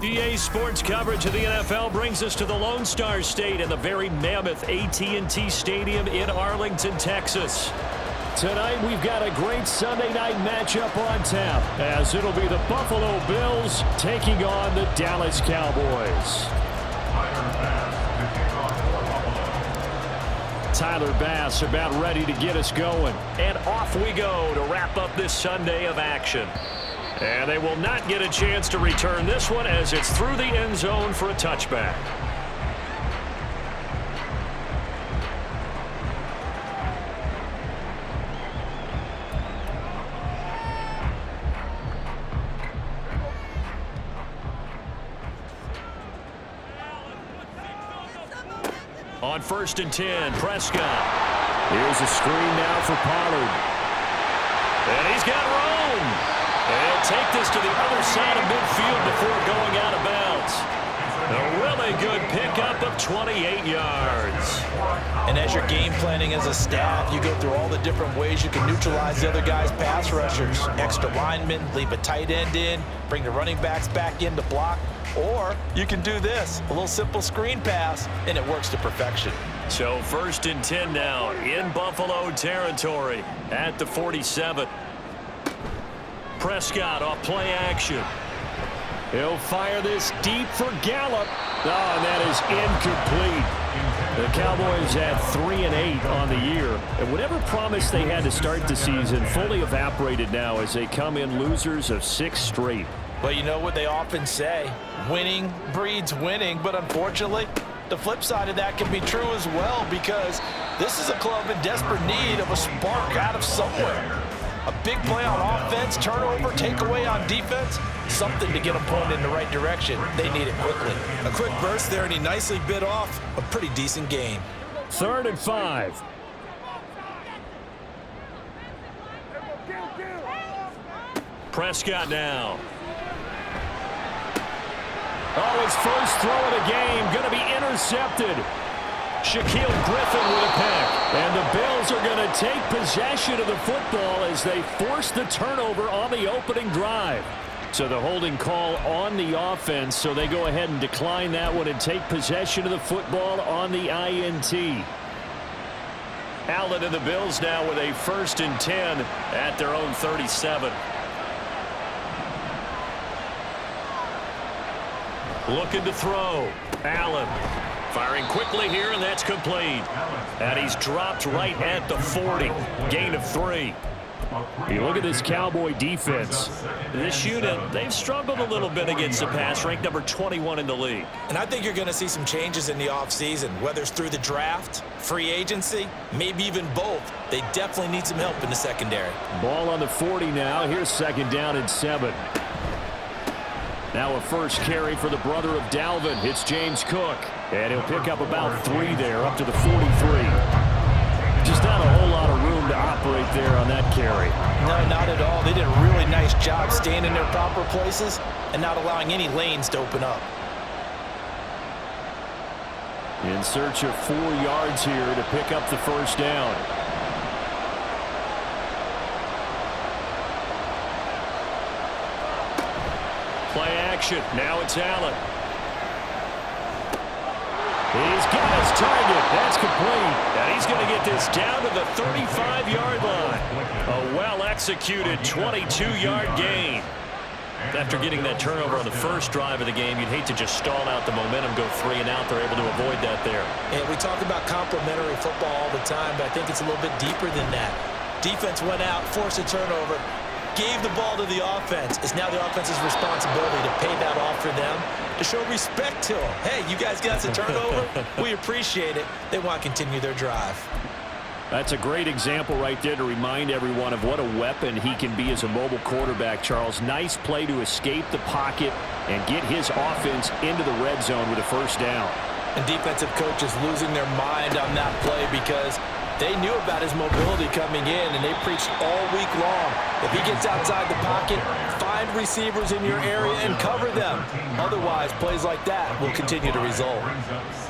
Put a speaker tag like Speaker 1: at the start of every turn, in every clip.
Speaker 1: EA Sports coverage of the NFL brings us to the Lone Star State and the very mammoth AT&T Stadium in Arlington, Texas. Tonight we've got a great Sunday night matchup on tap, as it'll be the Buffalo Bills taking on the Dallas Cowboys. Tyler Bass about ready to get us going. And off we go to wrap up this Sunday of action. And they will not get a chance to return this one as it's through the end zone for a touchback. On 1st and 10, Prescott. Here's a screen now for Pollard. And he's got room. And take this to the other side of midfield before going out of bounds. A really good pickup of 28 yards.
Speaker 2: And as you're game planning as a staff, you go through all the different ways you can neutralize the other guy's pass rushers. Extra linemen, leave a tight end in, bring the running backs back in to block. Or you can do this, a little simple screen pass, and it works to perfection.
Speaker 1: So 1st and 10 now in Buffalo territory at the 47. Prescott off play action. He'll fire this deep for Gallup. Oh, and that is incomplete. The Cowboys had 3 and 8 on the year. And whatever promise they had to start the season fully evaporated now as they come in losers of 6 straight.
Speaker 2: Well, you know what they often say, winning breeds winning, but unfortunately, the flip side of that can be true as well, because this is a club in desperate need of a spark out of somewhere. A big play on offense, turnover, takeaway on defense, something to get them pointed in the right direction. They need it quickly. A quick burst there, and he nicely bit off a pretty decent gain.
Speaker 1: 3rd and 5. Prescott now. Oh, his first throw of the game going to be intercepted. Shaquille Griffin with a pick. And the Bills are going to take possession of the football as they force the turnover on the opening drive. So the holding call on the offense, so they go ahead and decline that one and take possession of the football on the INT. Allen and the Bills now with a 1st and 10 at their own 37. Looking to throw. Allen firing quickly here, and that's complete. And he's dropped right at the 40. Gain of 3. You look at this Cowboy defense. This unit, they've struggled a little bit against the pass, ranked number 21 in the league.
Speaker 2: And I think you're going to see some changes in the offseason, whether it's through the draft, free agency, maybe even both. They definitely need some help in the secondary.
Speaker 1: Ball on the 40 now. Here's 2nd down and 7. Now a first carry for the brother of Dalvin. It's James Cook. And he'll pick up about 3 there, up to the 43. Just not a whole lot of room to operate there on that carry.
Speaker 2: No, not at all. They did a really nice job staying in their proper places and not allowing any lanes to open up.
Speaker 1: In search of 4 yards here to pick up the first down. Play action. Now it's Allen. He's got his target. That's complete. And he's going to get this down to the 35-yard line. A well-executed 22-yard gain. After getting that turnover on the first drive of the game, you'd hate to just stall out the momentum, go 3 and out. They're able to avoid that there.
Speaker 2: And we talk about complementary football all the time, but I think it's a little bit deeper than that. Defense went out, forced a turnover, gave the ball to the offense. It's now the offense's responsibility to pay that off for them, to show respect to them. Hey, you guys got us a turnover. We appreciate it. They want to continue their drive.
Speaker 1: That's a great example right there to remind everyone of what a weapon he can be as a mobile quarterback, Charles. Nice play to escape the pocket and get his offense into the red zone with a first down.
Speaker 2: And defensive coaches losing their mind on that play because they knew about his mobility coming in, and they preached all week long. If he gets outside the pocket, find receivers in your area and cover them. Otherwise, plays like that will continue to result.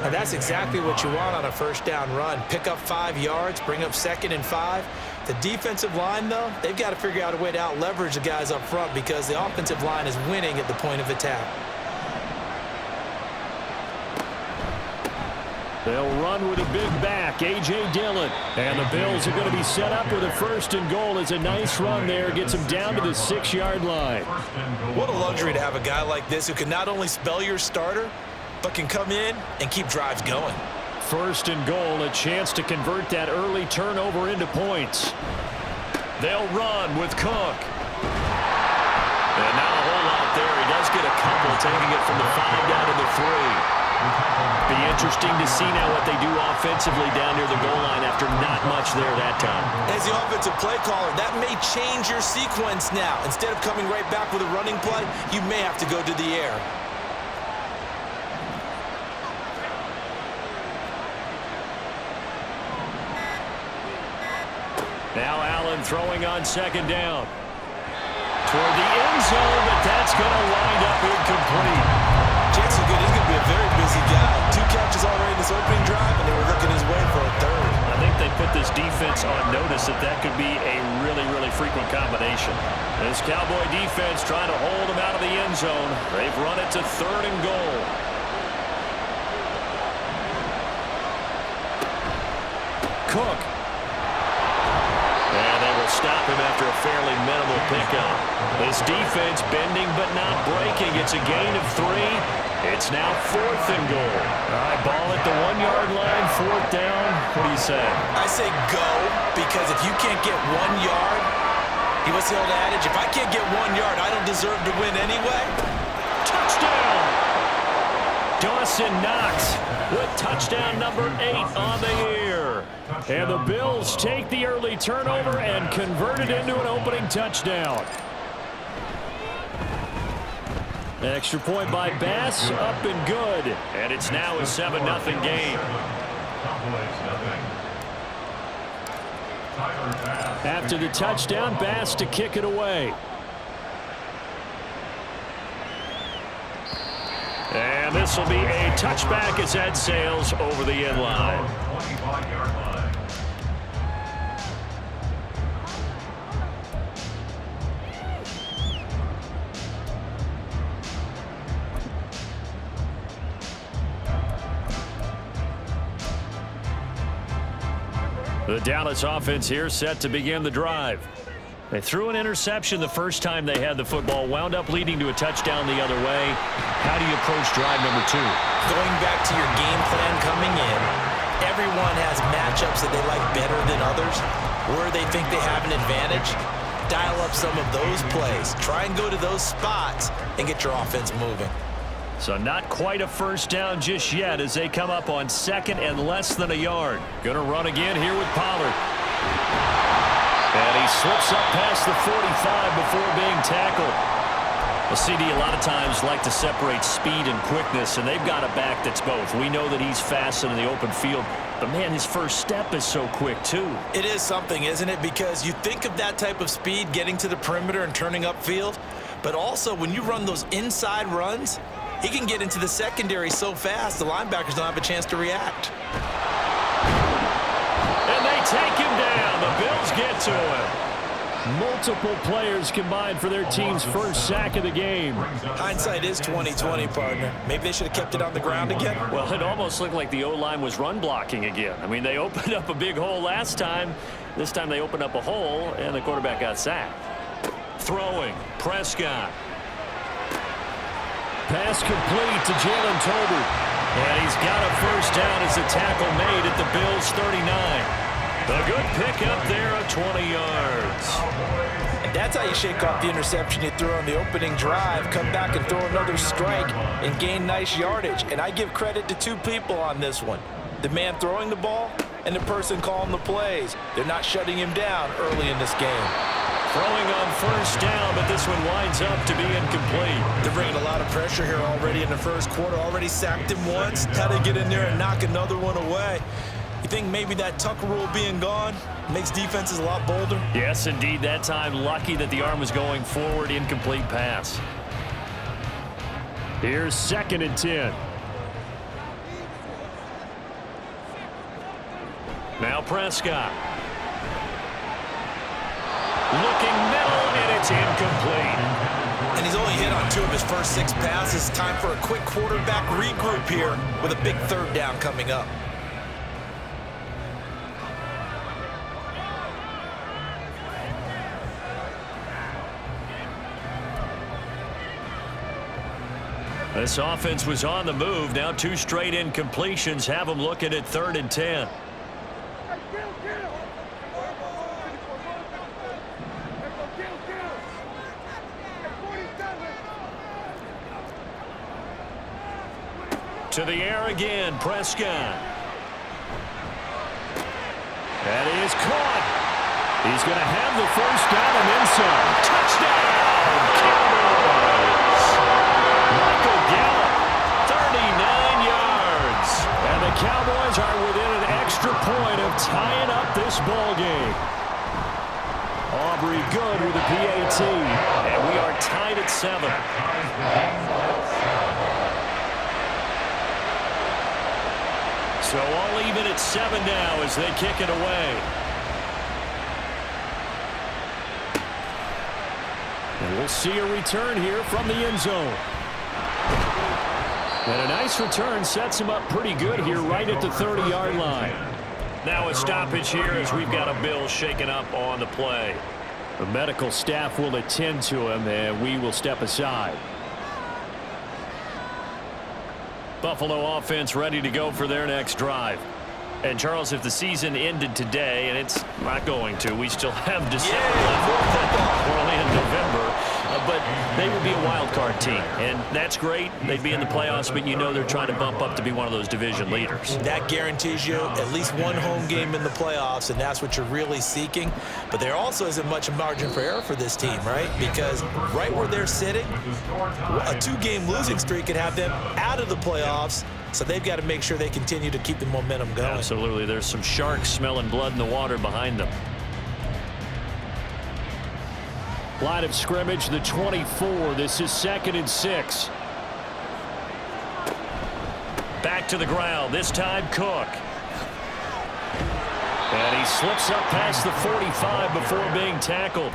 Speaker 2: And that's exactly what you want on a first down run. Pick up 5 yards, bring up 2nd and 5. The defensive line, though, they've got to figure out a way to out-leverage the guys up front because the offensive line is winning at the point of attack.
Speaker 1: They'll run with a big back, A.J. Dillon. And the Bills are going to be set up with a 1st and goal. As a nice run there, gets them down to the 6-yard line.
Speaker 2: What a luxury to have a guy like this who can not only spell your starter, but can come in and keep drives going.
Speaker 1: 1st and goal, a chance to convert that early turnover into points. They'll run with Cook. And not a whole lot there. He does get a couple, taking it from the 5 down to the 3. Be interesting to see now what they do offensively down near the goal line after not much there that time.
Speaker 2: As the offensive play caller, that may change your sequence now. Instead of coming right back with a running play, you may have to go to the air.
Speaker 1: Now Allen throwing on 2nd down. Toward the end zone, but that's going to wind up incomplete.
Speaker 2: Chances are good. He's going to be a very busy guy. 2 catches already in this opening drive, and they were looking his way for a 3rd.
Speaker 1: I think they put this defense on notice that could be a really, really frequent combination. This Cowboy defense trying to hold them out of the end zone. They've run it to 3rd and goal. Cook. And they will stop him after a fairly minimal pickup. This defense bending but not breaking. It's a gain of 3. It's now 4th and goal. All right, ball at the 1-yard line, 4th down. What do you say?
Speaker 2: I say go, because if you can't get 1 yard, what's the old adage? If I can't get 1 yard, I don't deserve to win anyway.
Speaker 1: Touchdown! Dawson Knox with touchdown number 8 on the year. And the Bills take the early turnover and convert it into an opening touchdown. Extra point by Bass, up and good. And it's now a 7-0 game. After the touchdown, Bass to kick it away. And this will be a touchback as that sails over the end line. The Dallas offense here set to begin the drive. They threw an interception the first time they had the football, wound up leading to a touchdown the other way. How do you approach drive number 2?
Speaker 2: Going back to your game plan coming in, everyone has matchups that they like better than others, where they think they have an advantage. Dial up some of those plays. Try and go to those spots and get your offense moving.
Speaker 1: So not quite a first down just yet as they come up on 2nd and less than a yard. Gonna run again here with Pollard. And he slips up past the 45 before being tackled. Well, CD, a lot of times like to separate speed and quickness, and they've got a back that's both. We know that he's fast in the open field, but man, his first step is so quick too.
Speaker 2: It is something, isn't it? Because you think of that type of speed getting to the perimeter and turning upfield, but also when you run those inside runs, he can get into the secondary so fast the linebackers don't have a chance to react.
Speaker 1: And they take him down. The Bills get to him. Multiple players combined for their team's first sack of the game.
Speaker 2: Hindsight is 20/20, partner. Maybe they should have kept it on the ground again.
Speaker 1: Well, it almost looked like the O-line was run blocking again. I mean, they opened up a big hole last time. This time they opened up a hole, and the quarterback got sacked. Throwing, Prescott. Pass complete to Jalen Tolbert. And he's got a first down as a tackle made at the Bills' 39. A good pickup there of 20 yards.
Speaker 2: And that's how you shake off the interception you threw on the opening drive, come back and throw another strike and gain nice yardage. And I give credit to 2 people on this one. The man throwing the ball and the person calling the plays. They're not shutting him down early in this game.
Speaker 1: Throwing on first down, but this one winds up to be incomplete.
Speaker 2: They're bringing a lot of pressure here already in the first quarter. Already sacked him once. Had to get in there and knock another one away. You think maybe that Tucker rule being gone makes defenses a lot bolder?
Speaker 1: Yes, indeed. That time, lucky that the arm was going forward. Incomplete pass. Here's 2nd and 10. Now Prescott. Looking middle, and it's incomplete.
Speaker 2: And he's only hit on 2 of his first 6 passes. Time for a quick quarterback regroup here with a big 3rd down coming up.
Speaker 1: This offense was on the move. Now 2 straight incompletions have them looking at 3rd and 10. To the air again, Prescott. That is caught. He's going to have the first down and then some. Touchdown, Cowboys. Michael Gallup, 39 yards. And the Cowboys are within an extra point of tying up this ball game. Aubrey good with a PAT. And we are tied at 7. So all even at 7 now as they kick it away. And we'll see a return here from the end zone. And a nice return sets him up pretty good here right at the 30-yard line. Now a stoppage here as we've got a Bill shaken up on the play. The medical staff will attend to him, and we will step aside. Buffalo offense ready to go for their next drive. And, Charles, if the season ended today, and it's not going to, we still have December left. We're only in November. But they would be a wild card team, and that's great. They'd be in the playoffs, but you know they're trying to bump up to be one of those division leaders.
Speaker 2: That guarantees you at least one home game in the playoffs, and that's what you're really seeking. But there also isn't much margin for error for this team, right? Because right where they're sitting, a 2-game losing streak could have them out of the playoffs. So they've got to make sure they continue to keep the momentum going.
Speaker 1: Absolutely. There's some sharks smelling blood in the water behind them. Line of scrimmage, the 24. This is 2nd and 6. Back to the ground. This time Cook. And he slips up past the 45 before being tackled.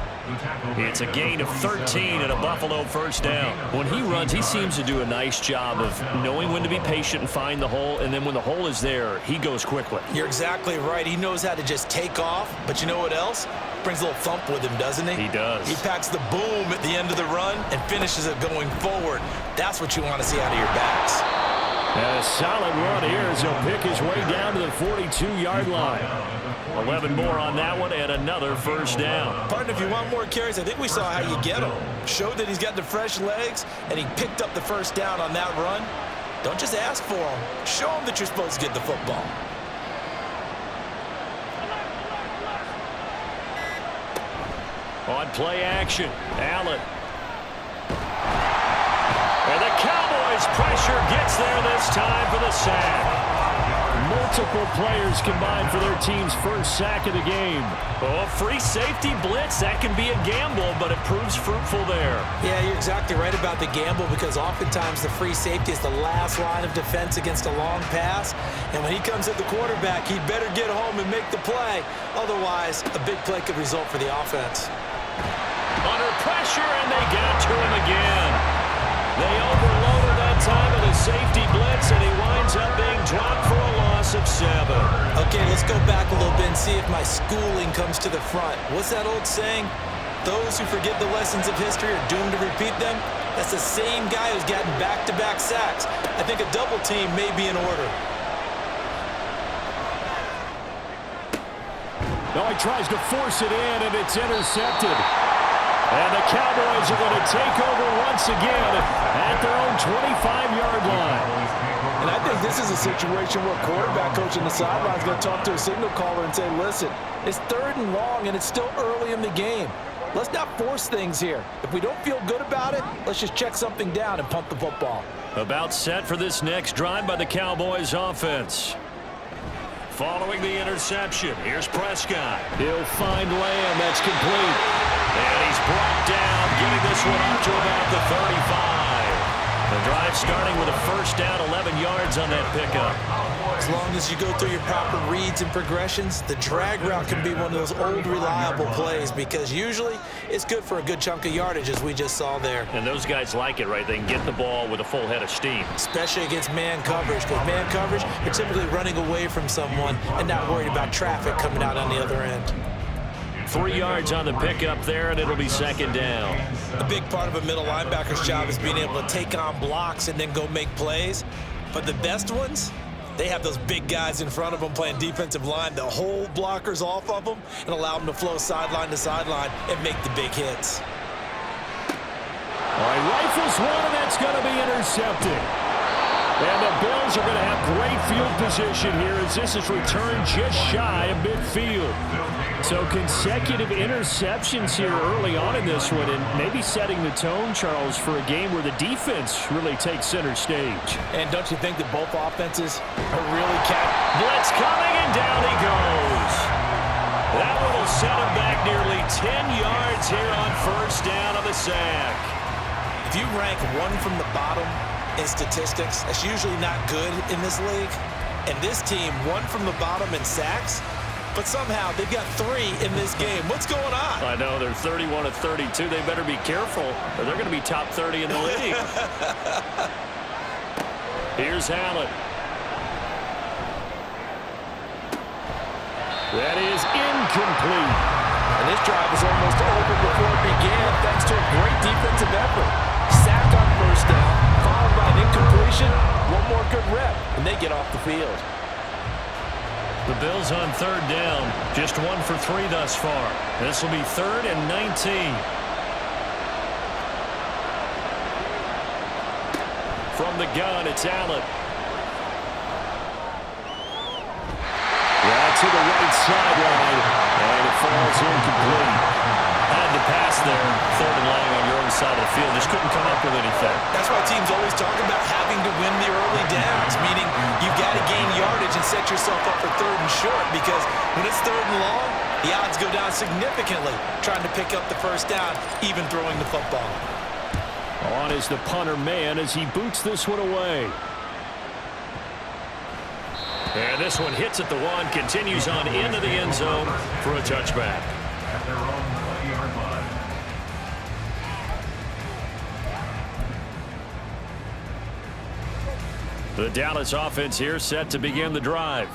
Speaker 1: It's a gain of 13 and a Buffalo first down. When he runs, he seems to do a nice job of knowing when to be patient and find the hole, and then when the hole is there, he goes quickly.
Speaker 2: You're exactly right. He knows how to just take off, but you know what else? Brings a little thump with him, doesn't he?
Speaker 1: He does.
Speaker 2: He packs the boom at the end of the run and finishes it going forward. That's what you want to see out of your backs.
Speaker 1: And a solid run here as he'll pick his way down to the 42-yard line. 11 more on that one and another first down.
Speaker 2: Partner, if you want more carries, I think we saw how you get him. Showed that he's got the fresh legs, and he picked up the first down on that run. Don't just ask for him. Show him that you're supposed to get the football.
Speaker 1: On play action, Allen. And the Cowboys pressure gets there this time for the sack. Multiple players combined for their team's first sack of the game. Oh, free safety blitz, that can be a gamble, but it proves fruitful there.
Speaker 2: Yeah, you're exactly right about the gamble because oftentimes the free safety is the last line of defense against a long pass. And when he comes at the quarterback, he'd better get home and make the play. Otherwise, a big play could result for the offense.
Speaker 1: Under pressure, and they got to him again. They overloaded that time of the safety blitz, and he winds up being dropped for a loss of 7.
Speaker 2: Okay, let's go back a little bit and see if my schooling comes to the front. What's that old saying? Those who forget the lessons of history are doomed to repeat them. That's the same guy who's gotten back-to-back sacks. I think a double team may be in order.
Speaker 1: Now he tries to force it in, and it's intercepted. And the Cowboys are going to take over once again at their own 25-yard line.
Speaker 2: And I think this is a situation where quarterback coach on the sideline is going to talk to a signal caller and say, listen, it's 3rd and long and it's still early in the game. Let's not force things here. If we don't feel good about it, let's just check something down and punt the football.
Speaker 1: About set for this next drive by the Cowboys offense. Following the interception, here's Prescott. He'll find Lamb. That's complete. And he's brought down, getting this one up to about the 35. The drive starting with a first down, 11 yards on that pickup.
Speaker 2: As long as you go through your proper reads and progressions, the drag route can be one of those old reliable plays because usually it's good for a good chunk of yardage, as we just saw there.
Speaker 1: And those guys like it, right? They can get the ball with a full head of steam.
Speaker 2: Especially against man coverage, because man coverage, you're typically running away from someone and not worried about traffic coming out on the other end.
Speaker 1: 3 yards on the pickup there, and it'll be second down.
Speaker 2: A big part of a middle linebacker's job is being able to take on blocks and then go make plays. But the best ones, they have those big guys in front of them playing defensive line to hold blockers off of them and allow them to flow sideline to sideline and make the big hits.
Speaker 1: All right, rifles one, and that's going to be intercepted. And the Bills are going to have great field position here as this is returned just shy of midfield. So consecutive interceptions here early on in this one, and maybe setting the tone, Charles, for a game where the defense really takes center stage.
Speaker 2: And don't you think that both offenses are really
Speaker 1: Blitz coming, and down he goes. That one will set him back nearly 10 yards here on first down on the sack.
Speaker 2: If you rank one from the bottom in statistics, that's usually not good in this league. And this team, one from the bottom in sacks, but somehow they've got 3 in this game. What's going on?
Speaker 1: I know, they're 31 of 32. They better be careful, or they're going to be top 30 in the league. Here's Allen. That is incomplete.
Speaker 2: And this drive was almost over before it began thanks to a great defensive effort. Sacked on first down, followed by an incompletion, one more good rep, and they get off the field.
Speaker 1: The Bills on third down, just 1 for 3 thus far. This will be 3rd and 19. From the gun, it's Allen. Yeah, to the right sideline, and it falls incomplete. Had to pass there, 3rd and long on your own side of the field. Just couldn't come up with anything.
Speaker 2: That's why teams always talk about having to win the early downs, meaning you've got to gain yardage and set yourself up for 3rd and short, because when it's 3rd and long, the odds go down significantly trying to pick up the first down, even throwing the football.
Speaker 1: On is the punter man as he boots this one away. And this one hits at the 1, continues on into the end zone for a touchback. The Dallas offense here set to begin the drive.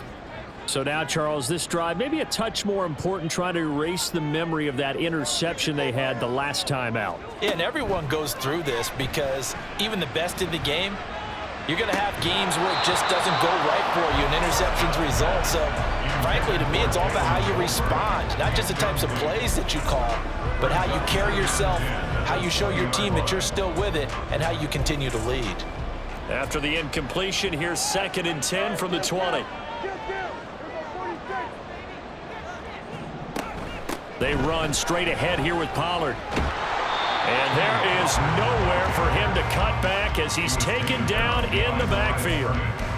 Speaker 1: So now, Charles, this drive maybe a touch more important, trying to erase the memory of that interception they had the last time out.
Speaker 2: Yeah, and everyone goes through this because even the best in the game, you're going to have games where it just doesn't go right for you and interceptions result. So, frankly, to me, it's all about how you respond, not just the types of plays that you call, but how you carry yourself, how you show your team that you're still with it, and how you continue to lead.
Speaker 1: After the incompletion, here's 2nd and 10 from the 20. They run straight ahead here with Pollard. And there is nowhere for him to cut back as he's taken down in the backfield.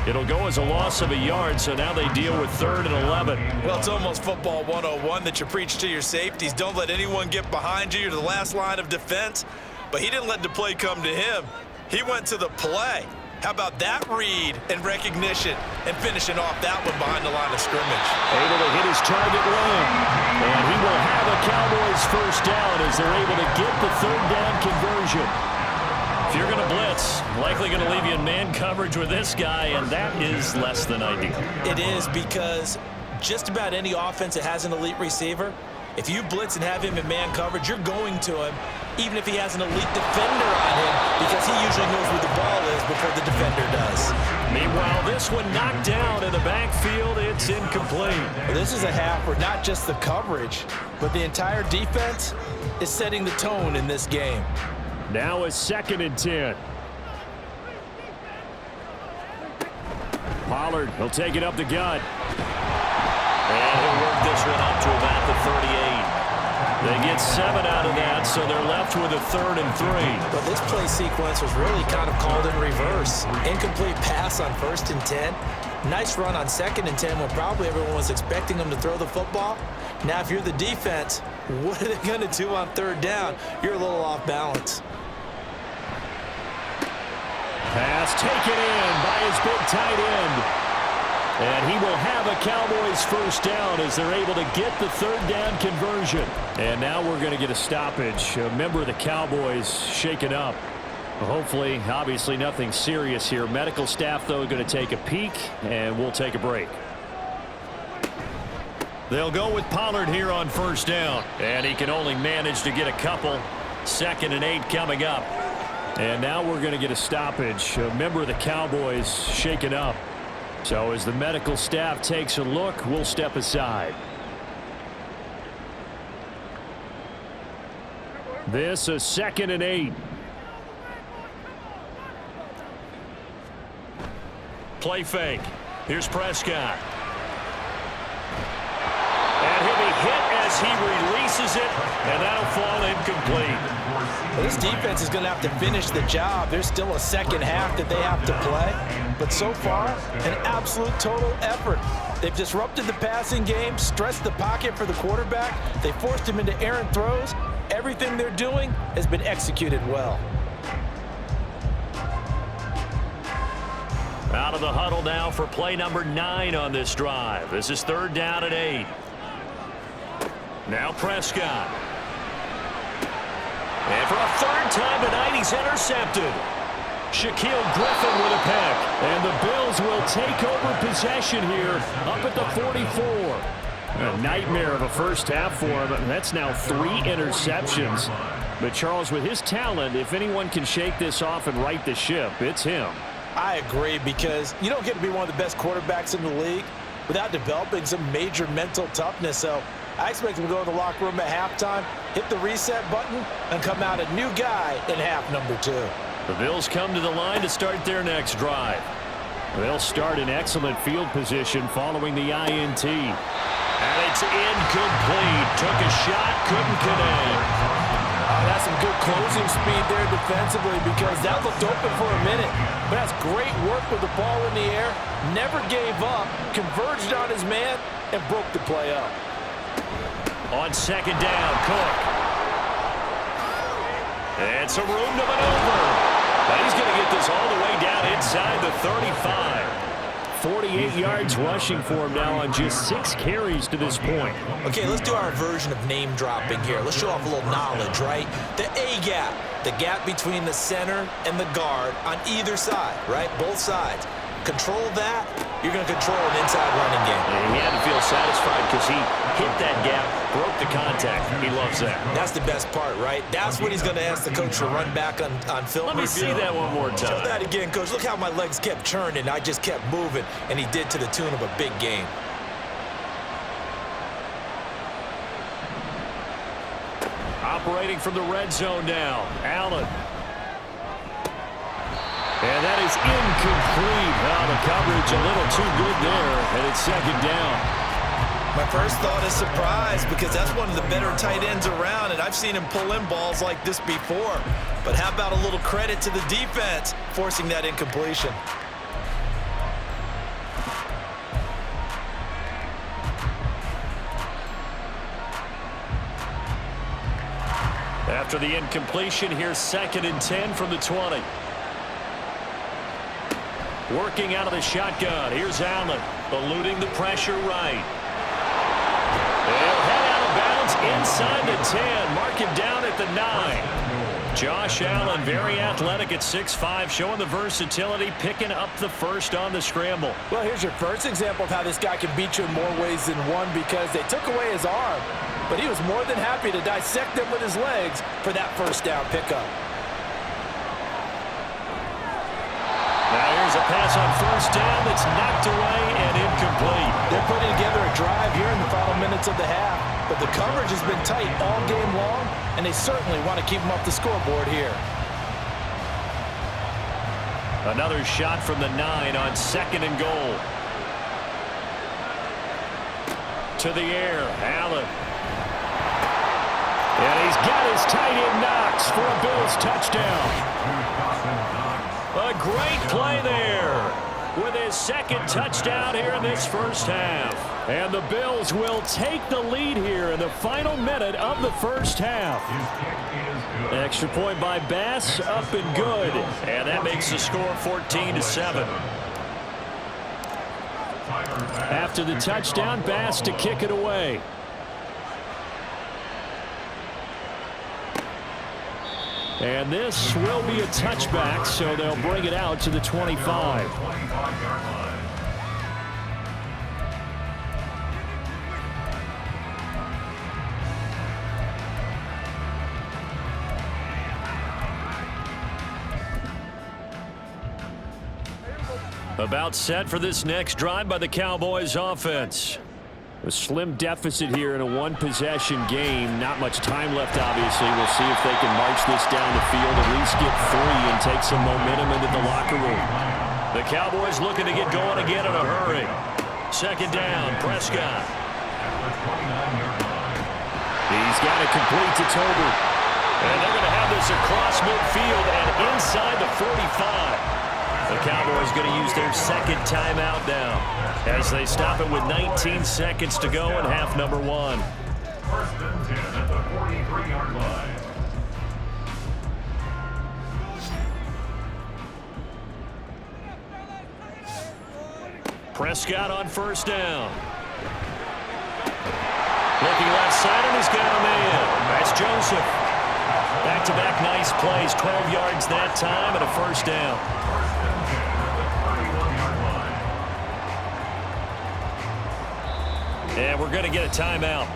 Speaker 1: It'll go as a loss of a yard, so now they deal with 3rd and 11.
Speaker 2: Well, it's almost football 101 that you preach to your safeties. Don't let anyone get behind you. You're the last line of defense. But he didn't let the play come to him. He went to the play. How about that read and recognition and finishing off that one behind the line of scrimmage?
Speaker 1: Able to hit his target Lamb. And he will have a Cowboys first down as they're able to get the 3rd down conversion. If you're going to blitz, likely going to leave you in man coverage with this guy, and that is less than ideal.
Speaker 2: It is, because just about any offense that has an elite receiver, if you blitz and have him in man coverage, you're going to him, even if he has an elite defender on him, because he usually knows where the ball is before the defender does.
Speaker 1: Meanwhile, this one knocked down in the backfield. It's incomplete.
Speaker 2: This is a half where not just the coverage, but the entire defense is setting the tone in this game.
Speaker 1: Now is 2nd and 10. Pollard will take it up the gut.
Speaker 3: And he'll work this one up to about the 38.
Speaker 1: They get 7 out of that, so they're left with a 3rd and 3.
Speaker 2: But this play sequence was really kind of called in reverse. Incomplete pass on 1st and 10. Nice run on 2nd and 10 when probably everyone was expecting them to throw the football. Now, if you're the defense, what are they going to do on 3rd down? You're a little off balance.
Speaker 1: Pass taken in by his big tight end. And he will have a Cowboys 1st down as they're able to get the 3rd down conversion. And now we're going to get a stoppage. A member of the Cowboys shaken up. Hopefully, obviously nothing serious here. Medical staff, though, going to take a peek, and we'll take a break. They'll go with Pollard here on 1st down. And he can only manage to get a couple. 2nd and 8 coming up. And now we're going to get a stoppage. A member of the Cowboys shaken up. So as the medical staff takes a look, we'll step aside. This is 2nd and 8. Play fake. Here's Prescott. And he'll be hit as he releases it, and that'll fall incomplete.
Speaker 2: Well, this defense is going to have to finish the job. There's still a 2nd half that they have to play. But so far, an absolute total effort. They've disrupted the passing game, stressed the pocket for the quarterback. They forced him into errant throws. Everything they're doing has been executed well.
Speaker 1: Out of the huddle now for play number 9 on this drive. This is 3rd down and 8. Now Prescott. And for a 3rd time tonight, he's intercepted. Shaquille Griffin with a pick. And the Bills will take over possession here up at the 44. A nightmare of a 1st half for him. That's now 3 interceptions. But Charles, with his talent, if anyone can shake this off and right the ship, it's him.
Speaker 2: I agree, because you don't get to be one of the best quarterbacks in the league without developing some major mental toughness. So I expect him to go in the locker room at halftime, hit the reset button, and come out a new guy in half number 2.
Speaker 1: The Bills come to the line to start their next drive. They'll start in excellent field position following the INT. And it's incomplete. Took a shot, couldn't connect.
Speaker 2: That's some good closing speed there defensively, because that looked open for a minute. But that's great work with the ball in the air. Never gave up, converged on his man, and broke the play up.
Speaker 1: On 2nd down, Cook. It's a room to maneuver. But he's going to get this all the way down inside the 35. 48 yards rushing for him now on just 6 carries to this point.
Speaker 2: Okay, let's do our version of name dropping here. Let's show off a little knowledge, right? The A gap, the gap between the center and the guard on either side, right? Both sides. Control that, you're going to control an inside running game.
Speaker 1: And he had to feel satisfied because he hit that gap, broke the contact. He loves that.
Speaker 2: That's the best part, right? That's when he's going to ask the coach to run back on film
Speaker 1: Let me
Speaker 2: review.
Speaker 1: see that one more time.
Speaker 2: Show that again, coach. Look how my legs kept churning. I just kept moving, and he did to the tune of a big game.
Speaker 1: Operating from the red zone now, Allen. And that is incomplete. Well, the coverage a little too good there, and it's 2nd down.
Speaker 2: My first thought is surprise, because that's one of the better tight ends around, and I've seen him pull in balls like this before. But how about a little credit to the defense forcing that incompletion?
Speaker 1: After the incompletion, here's 2nd and 10 from the 20. Working out of the shotgun. Here's Allen, eluding the pressure right. They'll head out of bounds inside the 10. Mark him down at the 9. Josh Allen, very athletic at 6'5", showing the versatility, picking up the 1st on the scramble.
Speaker 2: Well, here's your first example of how this guy can beat you in more ways than one, because they took away his arm, but he was more than happy to dissect them with his legs for that 1st down pickup.
Speaker 1: Now here's a pass on 1st down that's knocked away and incomplete.
Speaker 2: They're putting together a drive here in the final minutes of the half, but the coverage has been tight all game long, and they certainly want to keep them off the scoreboard here.
Speaker 1: Another shot from the 9 on 2nd and goal. To the air, Allen. And he's got his tight end Knox for a Bills touchdown. A great play there with his 2nd touchdown here in this first half. And the Bills will take the lead here in the final minute of the first half. Extra point by Bass, up and good. And that makes the score 14-7. After the touchdown, Bass to kick it away. And this will be a touchback, so they'll bring it out to the 25. About set for this next drive by the Cowboys offense. A slim deficit here in a one-possession game. Not much time left, obviously. We'll see if they can march this down the field, at least get 3 and take some momentum into the locker room. The Cowboys looking to get going again in a hurry. 2nd down, Prescott. He's got it complete to Tober. And they're going to have this across midfield and inside the 45. The Cowboys going to use their 2nd timeout now as they stop it with 19 seconds to go in half number 1.
Speaker 4: 1st and 10 at the 43-yard line.
Speaker 1: Prescott on 1st down. Looking left side, and he's got a man. That's Joseph. Back-to-back nice plays, 12 yards that time and a 1st down. And we're going to get a timeout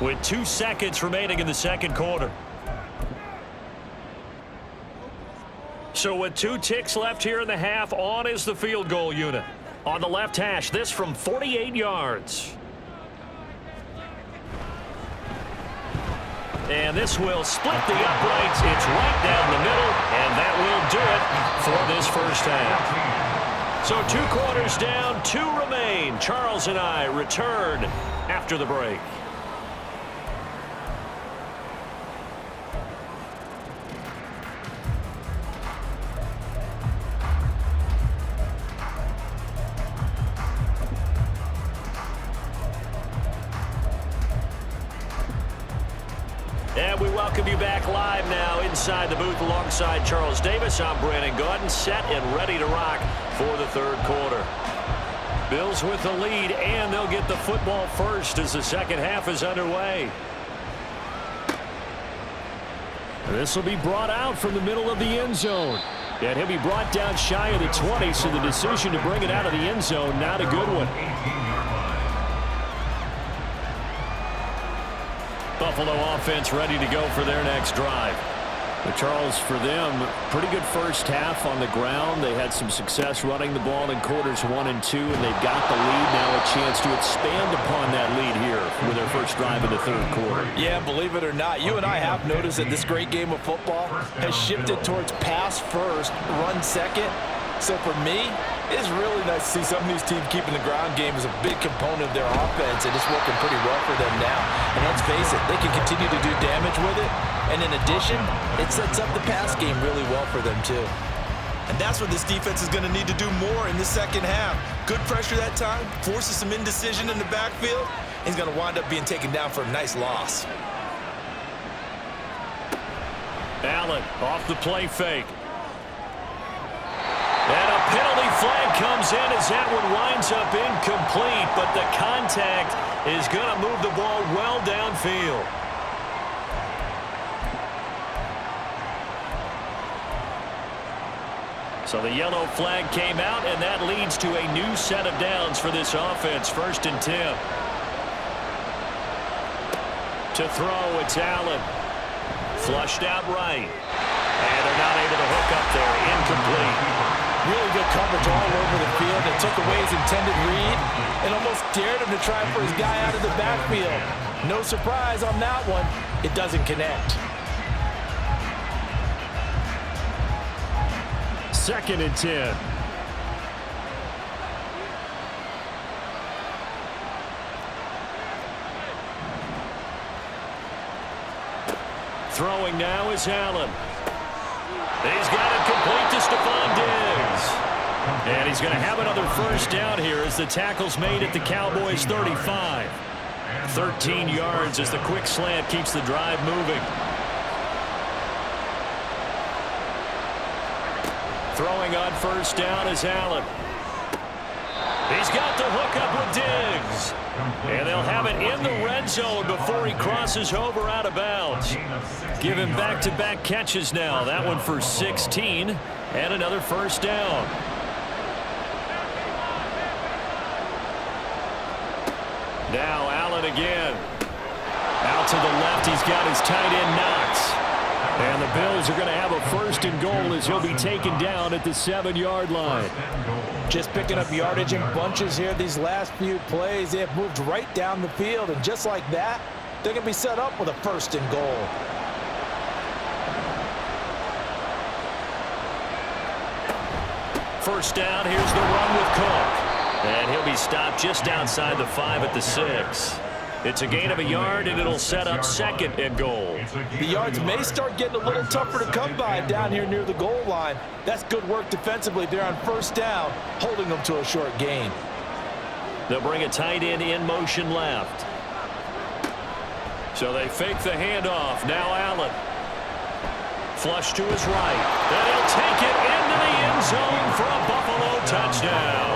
Speaker 1: with 2 seconds remaining in the 2nd quarter. So with 2 ticks left here in the half, on is the field goal unit. On the left hash, this from 48 yards. And this will split the uprights. It's right down the middle, and that will do it for this first half. So 2 quarters down, 2 remain. Charles and I return after the break. And we welcome you back live now inside the booth alongside Charles Davis. I'm Brandon Gaudin, set and ready to rock for the 3rd quarter. Bills with the lead, and they'll get the football first as the 2nd half is underway. This will be brought out from the middle of the end zone. And he'll be brought down shy of the 20, so the decision to bring it out of the end zone, not a good one. Buffalo offense ready to go for their next drive. But Charles, for them, pretty good first half on the ground. They had some success running the ball in quarters 1 and 2, and they've got the lead now, a chance to expand upon that lead here with their first drive in the 3rd quarter.
Speaker 2: Yeah, believe it or not, you and I have noticed that this great game of football has shifted towards pass first, run second. So for me, it's really nice to see some of these teams keeping the ground game as a big component of their offense, and it's working pretty well for them now. And let's face it, they can continue to do damage with it. And in addition, it sets up the pass game really well for them too.
Speaker 5: And that's what this defense is going to need to do more in the 2nd half. Good pressure that time, forces some indecision in the backfield. He's going to wind up being taken down for a nice loss.
Speaker 1: Allen off the play fake. And a penalty flag comes in as that one winds up incomplete, but the contact is going to move the ball well downfield. So the yellow flag came out, and that leads to a new set of downs for this offense. 1st and 10. To throw, it's Allen. Flushed out right. And they're not able to hook up there. Incomplete.
Speaker 2: Really good coverage all over the field. It took away his intended read and almost dared him to try for his guy out of the backfield. No surprise on that one. It doesn't connect.
Speaker 1: 2nd and 10. Throwing now is Allen. He's got it complete to Stephon Diggs. And he's going to have another first down here as the tackle's made at the Cowboys 35. 13 yards as the quick slant keeps the drive moving. Throwing on first down is Allen. He's got the hook up with Diggs. And they'll have it in the red zone before he crosses over out of bounds. Give him back-to-back catches now. That one for 16 and another first down. Now Allen again. Out to the left, he's got his tight end Knox. And the Bills are going to have a 1st and goal as he'll be taken down at the 7-yard line.
Speaker 2: Just picking up yardage in bunches here these last few plays. They have moved right down the field, and just like that, they're going to be set up with a 1st and goal.
Speaker 1: First down, here's the run with Cook. And he'll be stopped just outside the 5 at the 6. It's a gain of a yard, and it'll set up 2nd and goal.
Speaker 2: The yards may start getting a little tougher to come by down here near the goal line. That's good work defensively there on first down, holding them to a short gain.
Speaker 1: They'll bring a tight end in motion left. So they fake the handoff. Now Allen. Flush to his right. And he'll take it into the end zone for a Buffalo touchdown.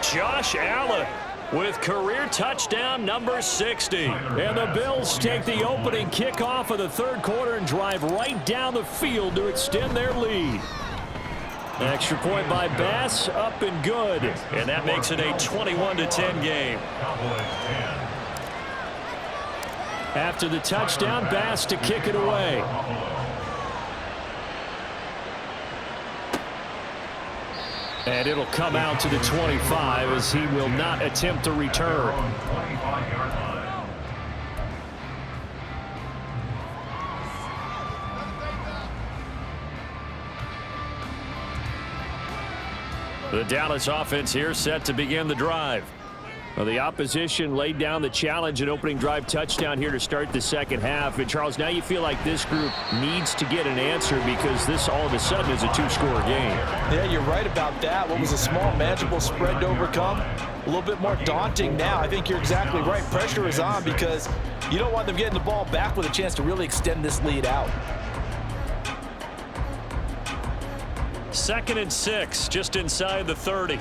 Speaker 1: Josh Allen with career touchdown number 60. And the Bills take the opening kickoff of the 3rd quarter and drive right down the field to extend their lead. Extra point by Bass, up and good. And that makes it a 21-10 game. After the touchdown, Bass to kick it away. And it'll come out to the 25 as he will not attempt a return. The Dallas offense here set to begin the drive. Well, the opposition laid down the challenge and opening drive touchdown here to start the 2nd half. And, Charles, now you feel like this group needs to get an answer because this all of a sudden is a 2-score game.
Speaker 2: Yeah, you're right about that. What was a small, manageable spread to overcome, a little bit more daunting now. I think you're exactly right. Pressure is on because you don't want them getting the ball back with a chance to really extend this lead out.
Speaker 1: 2nd and 6, just inside the 30.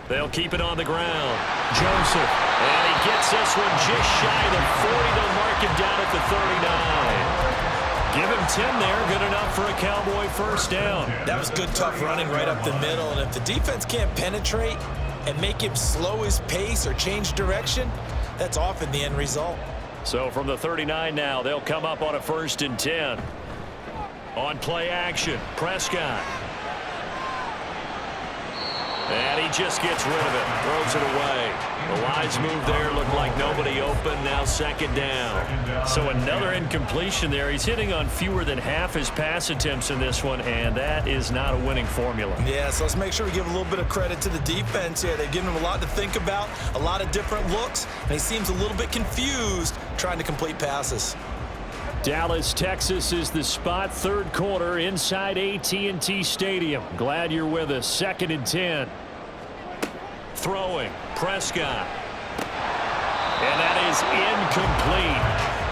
Speaker 1: They'll keep it on the ground. Joseph. And he gets this one just shy of the 40. They'll mark him down at the 39. Give him 10 there. Good enough for a Cowboy first down.
Speaker 5: That was good, tough running right up the middle. And if the defense can't penetrate and make him slow his pace or change direction, that's often the end result.
Speaker 1: So from the 39 now, they'll come up on a 1st and 10. On play action, Prescott. And he just gets rid of it, throws it away. The wise move there, looked like nobody open, now 2nd down. So another incompletion there. He's hitting on fewer than half his pass attempts in this one, and that is not a winning formula.
Speaker 5: Yeah, so let's make sure we give a little bit of credit to the defense here. They've given him a lot to think about, a lot of different looks, and he seems a little bit confused trying to complete passes.
Speaker 1: Dallas, Texas is the spot, 3rd quarter inside AT&T Stadium. Glad you're with us. 2nd and 10. Throwing, Prescott. And that is incomplete.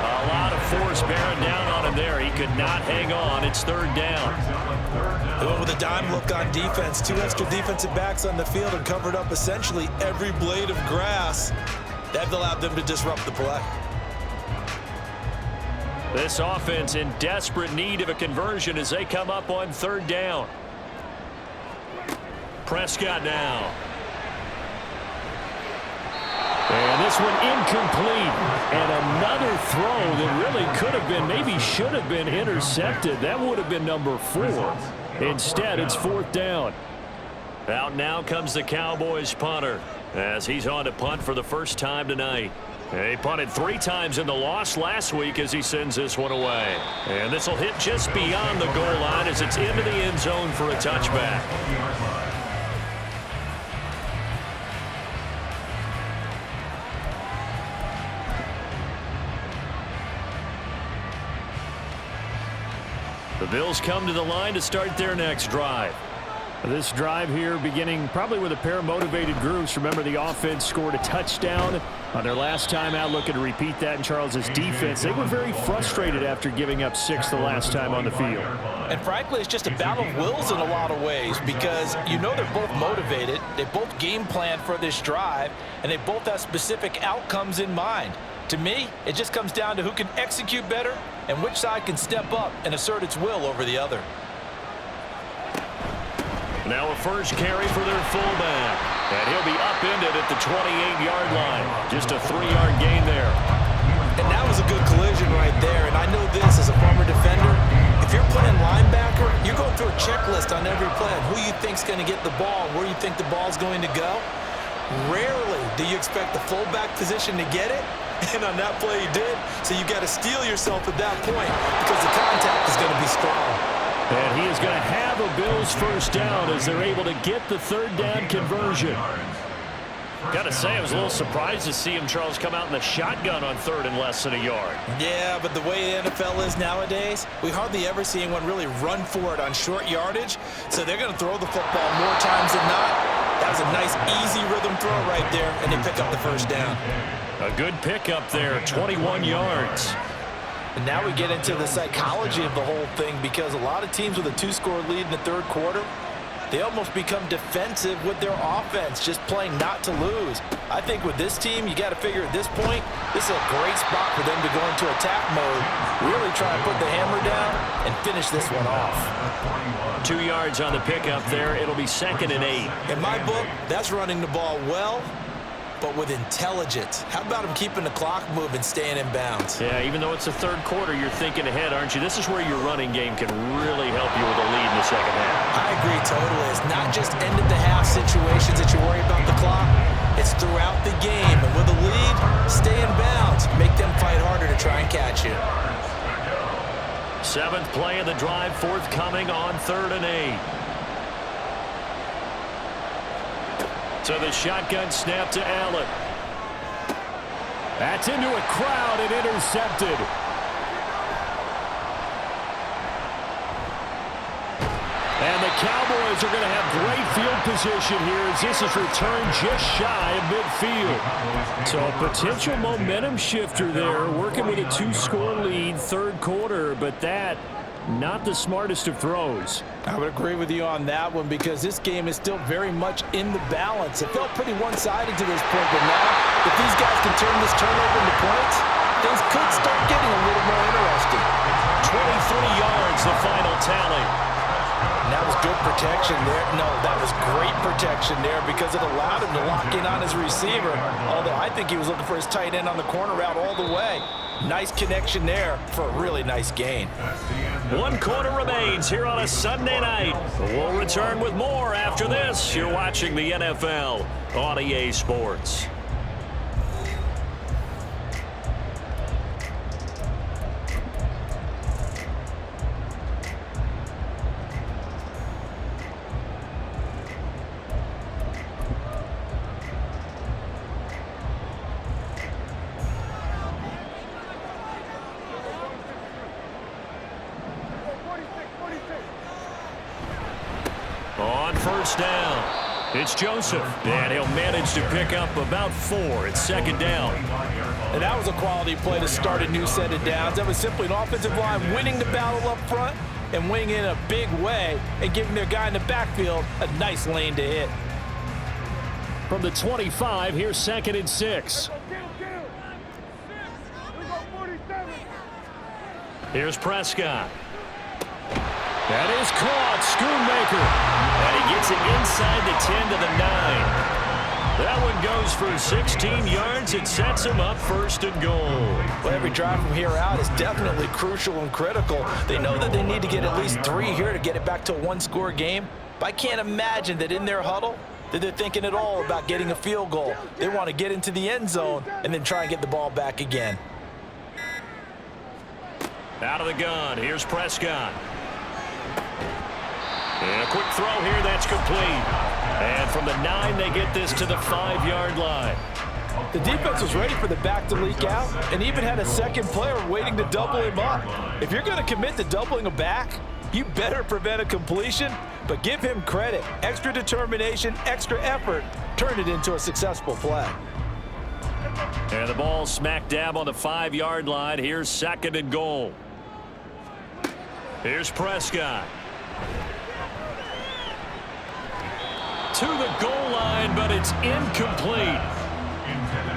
Speaker 1: A lot of force bearing down on him there. He could not hang on. It's 3rd down.
Speaker 5: They went with a dime look on defense. 2 extra defensive backs on the field and covered up essentially every blade of grass. That allowed them to disrupt the play.
Speaker 1: This offense in desperate need of a conversion as they come up on 3rd down. Prescott now. And this one incomplete. And another throw that really could have been, maybe should have been intercepted. That would have been number 4. Instead, it's 4th down. Out now comes the Cowboys punter as he's on to punt for the first time tonight. He punted 3 times in the loss last week as he sends this one away. And this will hit just beyond the goal line as it's into the end zone for a touchback. The Bills come to the line to start their next drive. This drive here beginning probably with a pair of motivated groups. Remember, the offense scored a touchdown on their last time out. Looking to repeat that in Charles's defense. They were very frustrated after giving up 6 the last time on the field.
Speaker 2: And frankly, it's just a battle of wills in a lot of ways because you know they're both motivated. They both game plan for this drive, and they both have specific outcomes in mind. To me, it just comes down to who can execute better and which side can step up and assert its will over the other.
Speaker 1: Now a first carry for their fullback. And he'll be upended at the 28-yard line. Just a 3-yard gain there.
Speaker 5: And that was a good collision right there. And I know this as a former defender. If you're playing linebacker, you're going through a checklist on every play on who you think's going to get the ball, where you think the ball's going to go. Rarely do you expect the fullback position to get it. And on that play he did. So you got to steel yourself at that point because the contact is going to be strong.
Speaker 1: And he is going to have a Bills first down as they're able to get the 3rd down conversion. Got to say, I was a little surprised to see him, Charles, come out in the shotgun on 3rd and less than a yard.
Speaker 5: Yeah, but the way the NFL is nowadays, we hardly ever see anyone really run for it on short yardage. So they're going to throw the football more times than not. That was a nice, easy rhythm throw right there, and they pick up the first down.
Speaker 1: A good pickup there, 21 yards.
Speaker 2: And now we get into the psychology of the whole thing because a lot of teams with a 2-score lead in the 3rd quarter, they almost become defensive with their offense, just playing not to lose. I think with this team, you got to figure at this point, this is a great spot for them to go into attack mode, really try and put the hammer down and finish this one off.
Speaker 1: 2 yards on the pickup there. It'll be 2nd and 8.
Speaker 5: In my book, that's running the ball well, but with intelligence. How about him keeping the clock moving, staying in bounds?
Speaker 1: Yeah, even though it's the 3rd quarter, you're thinking ahead, aren't you? This is where your running game can really help you with a lead in the 2nd half.
Speaker 5: I agree totally. It's not just end-of-the-half situations that you worry about the clock. It's throughout the game. And with a lead, stay in bounds. Make them fight harder to try and catch you.
Speaker 1: 7th play of the drive, forthcoming on 3rd and 8. So the shotgun snap to Allen. That's into a crowd and intercepted. And the Cowboys are going to have great field position here as this is returned just shy of midfield. So a potential momentum shifter there, working with a 2-score lead, 3rd quarter, but that not the smartest of throws.
Speaker 2: I would agree with you on that one because this game is still very much in the balance. It felt pretty one-sided to this point, but now if these guys can turn this turnover into points, things could start getting a little more interesting.
Speaker 1: 23 yards, the final tally.
Speaker 2: And that was good protection there. No, that was great protection there because it allowed him to lock in on his receiver, although I think he was looking for his tight end on the corner route all the way. Nice connection there for a really nice gain.
Speaker 1: 1 quarter remains here on a Sunday night. We'll return with more after this. You're watching the NFL on EA Sports. On 1st down, it's Joseph, and he'll manage to pick up about 4. It's 2nd down.
Speaker 2: And that was a quality play to start a new set of downs. That was simply an offensive line winning the battle up front and winning in a big way and giving their guy in the backfield a nice lane to hit.
Speaker 1: From the 25, here's 2nd and 6. Here's Prescott. That is caught, Schoonmaker. And he gets it inside the 10 to the 9. That one goes for 16 yards. It sets him up 1st and goal.
Speaker 2: Well, every drive from here out is definitely crucial and critical. They know that they need to get at least 3 here to get it back to a 1-score game. But I can't imagine that in their huddle, that they're thinking at all about getting a field goal. They want to get into the end zone and then try and get the ball back again.
Speaker 1: Out of the gun, here's Prescott. And a quick throw here, that's complete. And from the 9, they get this to the 5-yard line.
Speaker 2: The defense was ready for the back to leak out and even had a second player waiting to double him up. If you're going to commit to doubling a back, you better prevent a completion, but give him credit. Extra determination, extra effort, turn it into a successful play.
Speaker 1: And the ball smack dab on the 5-yard line. Here's 2nd and goal. Here's Prescott. To the goal line, but it's incomplete.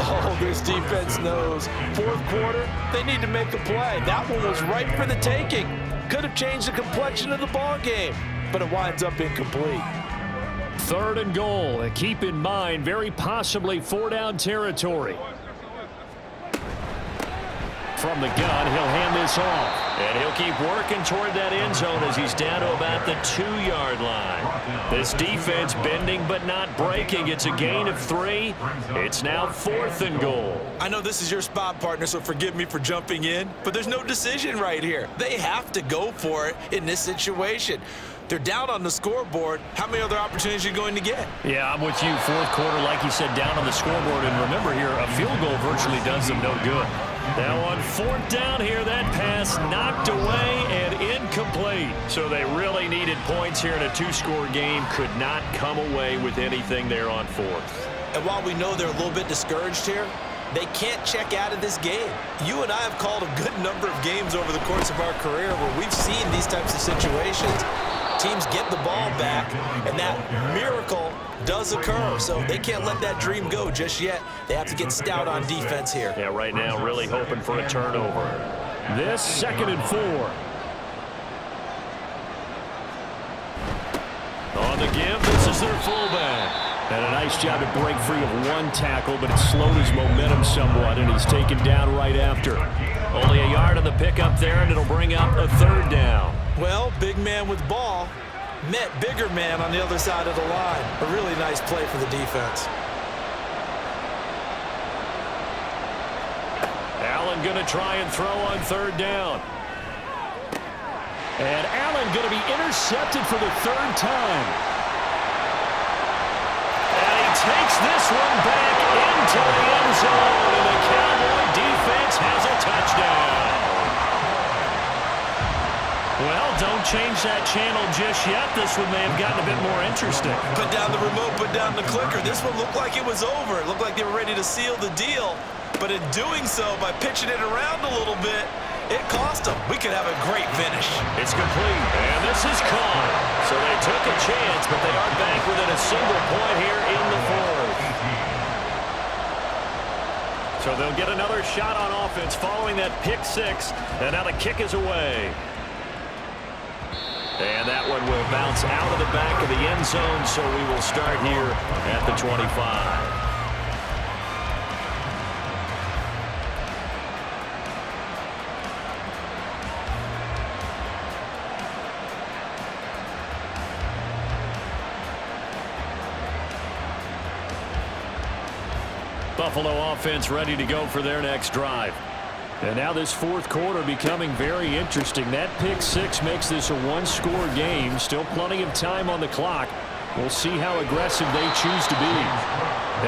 Speaker 2: Oh, this defense knows. 4th quarter, they need to make a play. That one was right for the taking. Could have changed the complexion of the ball game, but it winds up incomplete.
Speaker 1: 3rd and goal, and keep in mind, very possibly 4-down territory. From the gun, he'll hand this off. And he'll keep working toward that end zone as he's down to about the 2-yard line. This defense bending but not breaking. It's a gain of 3. It's now 4th and goal.
Speaker 5: I know this is your spot, partner, so forgive me for jumping in, but there's no decision right here. They have to go for it in this situation. They're down on the scoreboard. How many other opportunities are you going to get?
Speaker 1: Yeah, I'm with you. 4th quarter, like you said, down on the scoreboard. And remember here, a field goal virtually does them no good. Now on 4th down here, that pass knocked away and incomplete. So they really needed points here in a 2-score game. Could not come away with anything there on 4th.
Speaker 5: And while we know they're a little bit discouraged here, they can't check out of this game. You and I have called a good number of games over the course of our career where we've seen these types of situations. Teams get the ball back, and that miracle does occur. So they can't let that dream go just yet. They have to get stout on defense here.
Speaker 1: Yeah, right now really hoping for a turnover. This 2nd and 4. On the give, this is their fullback. And a nice job to break free of 1 tackle, but it slowed his momentum somewhat, and he's taken down right after. Only a yard on the pickup there, and it'll bring up a 3rd down.
Speaker 5: Well, big man with ball met bigger man on the other side of the line. A really nice play for the defense.
Speaker 1: Allen going to try and throw on 3rd down. And Allen going to be intercepted for the 3rd time. And he takes this one back into the end zone, and the Cowboy defense has a touchdown. Well, don't change that channel just yet. This one may have gotten a bit more interesting.
Speaker 5: Put down the remote, put down the clicker. This one looked like it was over. It looked like they were ready to seal the deal. But in doing so, by pitching it around a little bit, it cost them. We could have a great finish.
Speaker 1: It's complete, and this is caught. So they took a chance, but they are back within a single point here in the 4th. So they'll get another shot on offense following that pick 6, and now the kick is away. And that one will bounce out of the back of the end zone, so we will start here at the 25. Buffalo offense ready to go for their next drive. And now this 4th quarter becoming very interesting. That pick 6 makes this a 1-score game. Still plenty of time on the clock. We'll see how aggressive they choose to be.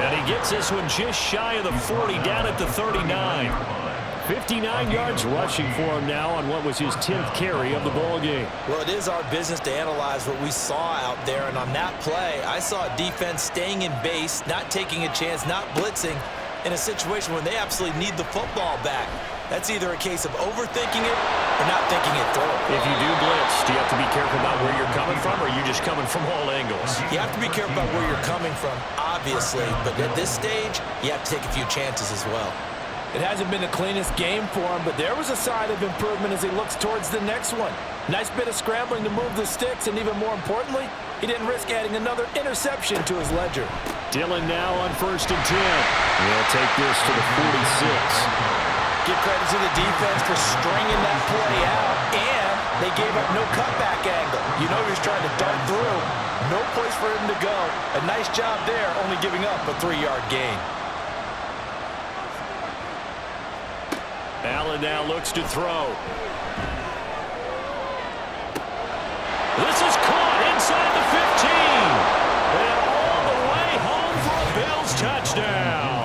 Speaker 1: And he gets this one just shy of the 40, down at the 39. 59 yards rushing for him now on what was his 10th carry of the ball game.
Speaker 5: Well, it is our business to analyze what we saw out there. And on that play, I saw a defense staying in base, not taking a chance, not blitzing in a situation where they absolutely need the football back. That's either a case of overthinking it or not thinking it through.
Speaker 1: If you do blitz, do you have to be careful about where you're coming from, or are you just coming from all angles?
Speaker 5: You have to be careful about where you're coming from, obviously. But at this stage, you have to take a few chances as well.
Speaker 2: It hasn't been the cleanest game for him, but there was a sign of improvement as he looks towards the next one. Nice bit of scrambling to move the sticks, and even more importantly, he didn't risk adding another interception to his ledger.
Speaker 1: Dillon now on 1st and 10. He'll take this to the 46.
Speaker 2: Give credit to the defense for stringing that play out, and They gave up no cutback angle. You know he was trying to dart through. No place for him to go. A nice job there, only giving up a 3-yard gain.
Speaker 1: Allen now looks to throw. This is caught inside the 15. And all the way home for a Bills touchdown.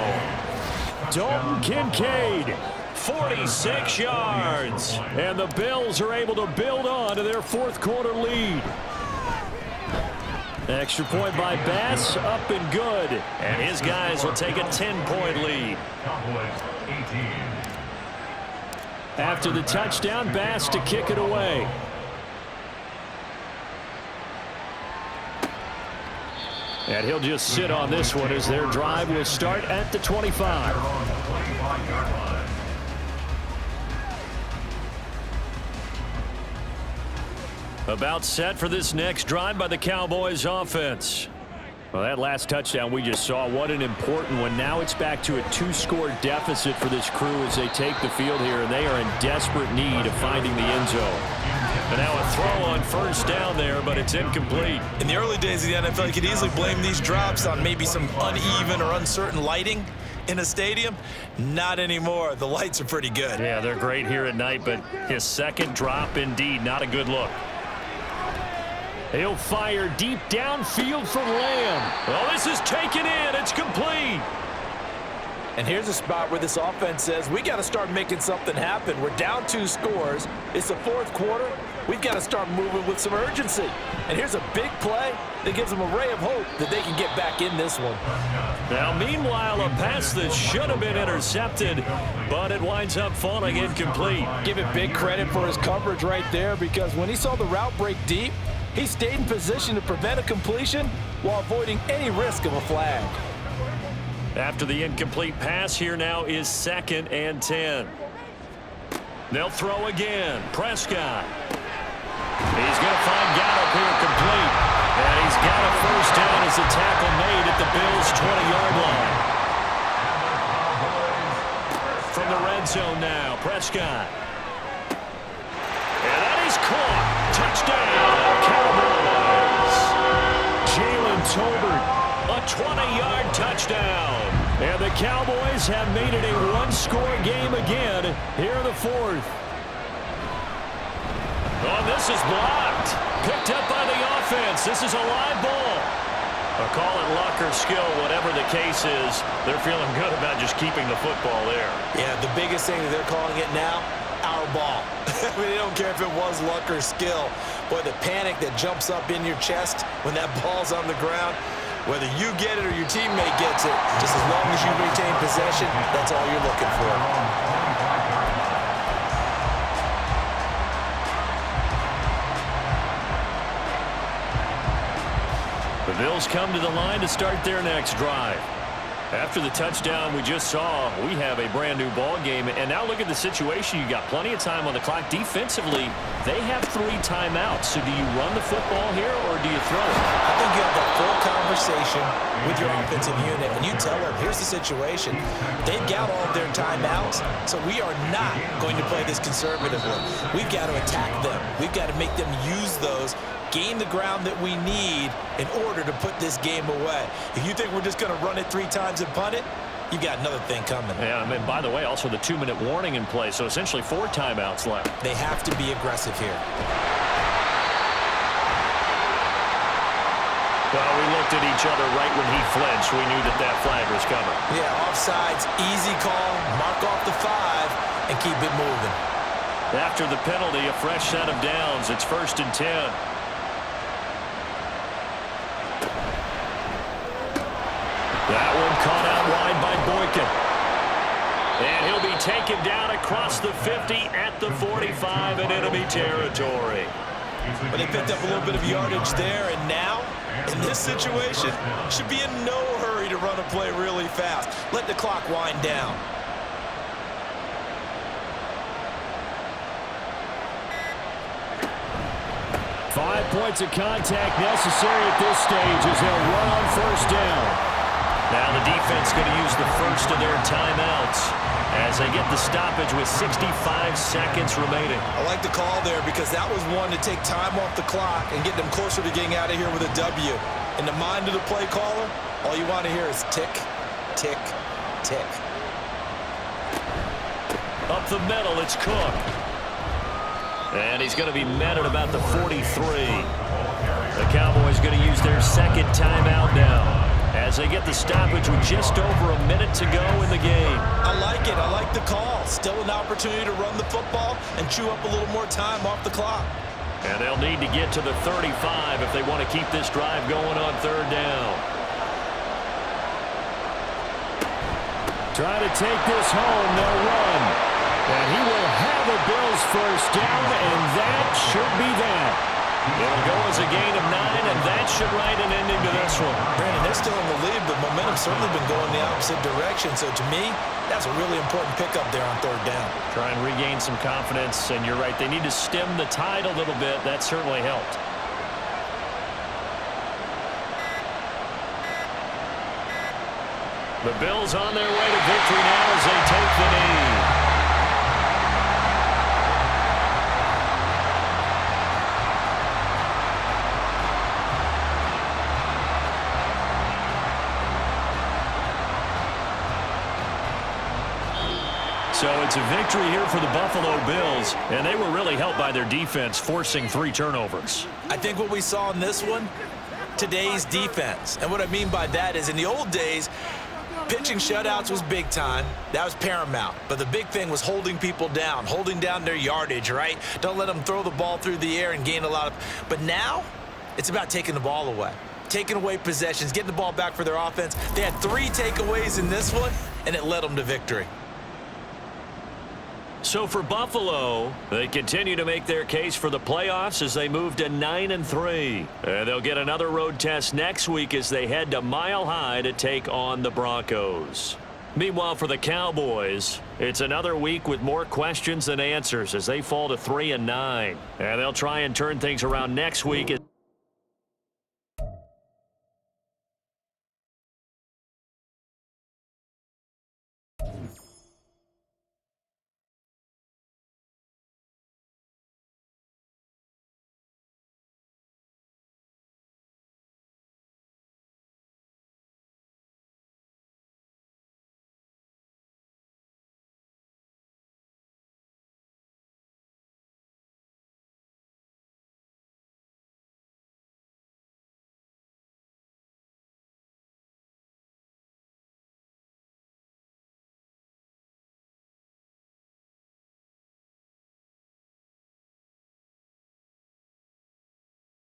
Speaker 1: Dalton Kincaid, 46 yards. And the Bills are able to build on to their fourth quarter lead. Extra point by Bass, up and good.
Speaker 3: And his guys will take a 10-point lead.
Speaker 4: Cowboys 18.
Speaker 1: After the touchdown, Bass to kick it away. And he'll just sit on this one as their drive will start at the 25.
Speaker 4: On the 25-yard line.
Speaker 1: About set for this next drive by the Cowboys offense. Well, that last touchdown we just saw, what an important one. Now it's back to a 2-score deficit for this crew as they take the field here, and they are in desperate need of finding the end zone.
Speaker 3: And now a throw on first down there, but it's incomplete.
Speaker 5: In the early days of the NFL, you could easily blame these drops on maybe some uneven or uncertain lighting in a stadium. Not anymore. The lights are pretty good.
Speaker 3: Yeah, they're great here at night, but his second drop, indeed, not a good look.
Speaker 1: He'll fire deep downfield for Lamb. Well, this is taken in. It's complete.
Speaker 2: And here's a spot where this offense says, we got to start making something happen. We're down 2 scores. It's the fourth quarter. We've got to start moving with some urgency. And here's a big play that gives them a ray of hope that they can get back in this one.
Speaker 1: Now, meanwhile, a pass that should have been intercepted, but it winds up falling incomplete.
Speaker 2: Give it big credit for his coverage right there, because when he saw the route break deep, he stayed in position to prevent a completion while avoiding any risk of a flag.
Speaker 1: After the incomplete pass, here now is 2nd and 10. They'll throw again. Prescott. He's going to find Gallup here complete. And he's got a first down as the tackle made at the Bills' 20-yard line. From the red zone now, Prescott. And that is caught. Touchdown, Cowboys. Jalen Tolbert, a 20-yard touchdown. And the Cowboys have made it a 1-score game again here in the fourth. Oh, this is blocked. Picked up by the offense. This is a live ball. I'll call it luck or skill, whatever the case is. They're feeling good about just keeping the football there.
Speaker 5: Yeah, the biggest thing that they're calling it now, our ball. I mean, they don't care if it was luck or skill. Boy, the panic that jumps up in your chest when that ball's on the ground, whether you get it or your teammate gets it, just as long as you retain possession, that's all you're looking for.
Speaker 1: The Bills come to the line to start their next drive. After the touchdown we just saw, we have a brand new ball game. And now look at the situation. You got plenty of time on the clock. Defensively, they have 3 timeouts. So do you run the football here or do you throw it?
Speaker 5: I think you have a full conversation with your offensive unit, and you tell them, here's the situation. They've got all of their timeouts, so we are not going to play this conservatively. We've got to attack them. We've got to make them use those, gain the ground that we need in order to put this game away. If you think we're just going to run it 3 times and punt it, you got another thing coming.
Speaker 1: Yeah, and by the way, also the 2-minute warning in play, so essentially 4 timeouts left.
Speaker 5: They have to be aggressive here.
Speaker 1: Well, we looked at each other right when he flinched. We knew that flag was coming.
Speaker 5: Yeah, offsides, easy call, mark off the 5, and keep it moving.
Speaker 1: After the penalty, a fresh set of downs. It's 1st and 10. That one caught out wide by Boykin. And he'll be taken down across the 50 at the 45 in enemy territory.
Speaker 5: But they picked up a little bit of yardage there, and now, in this situation, should be in no hurry to run a play really fast. Let the clock wind down.
Speaker 1: Five points of contact necessary at this stage as they'll run on first down. Now the defense going to use the first of their timeouts
Speaker 3: as they get the stoppage with 65 seconds remaining.
Speaker 5: I like the call there because that was one to take time off the clock and get them closer to getting out of here with a W. In the mind of the play caller, all you want to hear is tick, tick, tick.
Speaker 3: Up the middle, it's Cook. And he's going to be met at about the 43. The Cowboys going to use their second timeout now as they get the stoppage with just over a minute to go in the game.
Speaker 5: I like it. I like the call. Still an opportunity to run the football and chew up a little more time off the clock.
Speaker 3: And they'll need to get to the 35 if they want to keep this drive going on third down.
Speaker 1: Trying to take this home, they'll run. And he will have a Bills first down, and that should be that.
Speaker 3: It'll go as a gain of 9, and that should write an ending to this one.
Speaker 5: Brandon, they're still in the lead, but momentum's certainly been going the opposite direction. So to me, that's a really important pickup there on third down.
Speaker 3: Try and regain some confidence, and you're right, they need to stem the tide a little bit. That certainly helped. The Bills on their way to victory now as they take the knee. So it's a victory here for the Buffalo Bills, and they were really helped by their defense, forcing 3 turnovers.
Speaker 5: I think what we saw in this one, today's defense. And what I mean by that is in the old days, pitching shutouts was big time. That was paramount. But the big thing was holding people down, holding down their yardage, right? Don't let them throw the ball through the air and gain a lot of... But now, it's about taking the ball away. Taking away possessions, getting the ball back for their offense. They had 3 takeaways in this one, and it led them to victory.
Speaker 3: So for Buffalo, they continue to make their case for the playoffs as they move to 9-3. And they'll get another road test next week as they head to Mile High to take on the Broncos. Meanwhile, for the Cowboys, it's another week with more questions than answers as they fall to 3-9. And they'll try and turn things around next week.